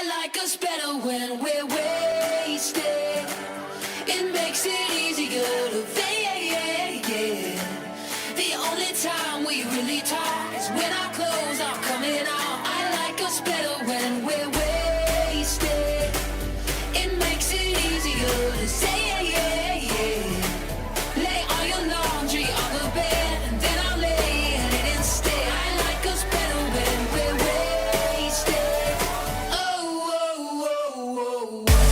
like us better when we're wasted. It makes it easier to fade. The only time we really talk is when our clothes are coming off. I like us better when we're wasted. It makes it easier to say, lay all your laundry on the bed and then I'll lay in it instead. I like us better when we're wasted. Oh, oh, oh, oh.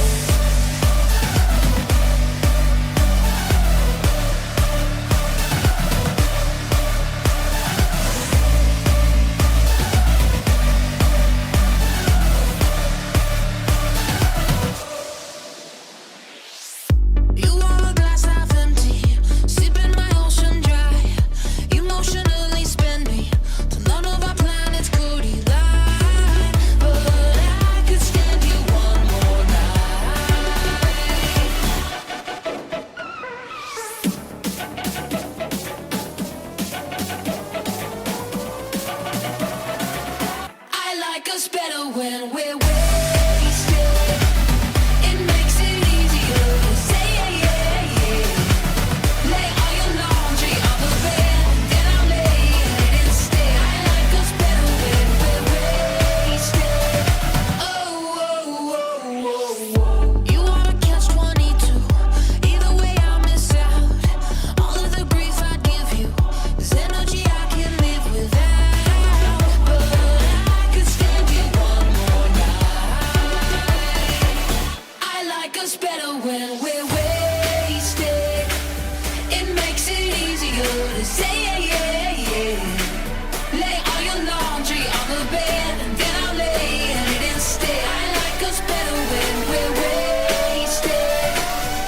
You are a glass half empty, sipping my ocean dry. Emotionally spend me till none of our planets could collide. But I could stand you one more night. I like us better when we're wasted. It makes it easier to say, lay all your laundry on the bed, then I'll lay in it instead. I like us better when we're wasted. Oh, oh, oh, oh, oh. You wanna catch 22? Either way I'll miss out. All of the grief I give you is energy I can live without. But I could stand you one more night. I like us better when we're wasted. It makes it easier to say, lay all your laundry on the bed and then I'll lay in it instead. I like us better when we're wasted.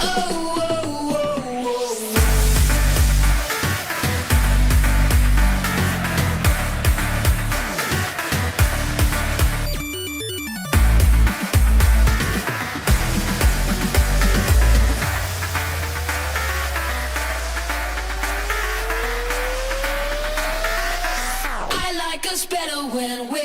Oh, oh, oh, oh. I like us better when we're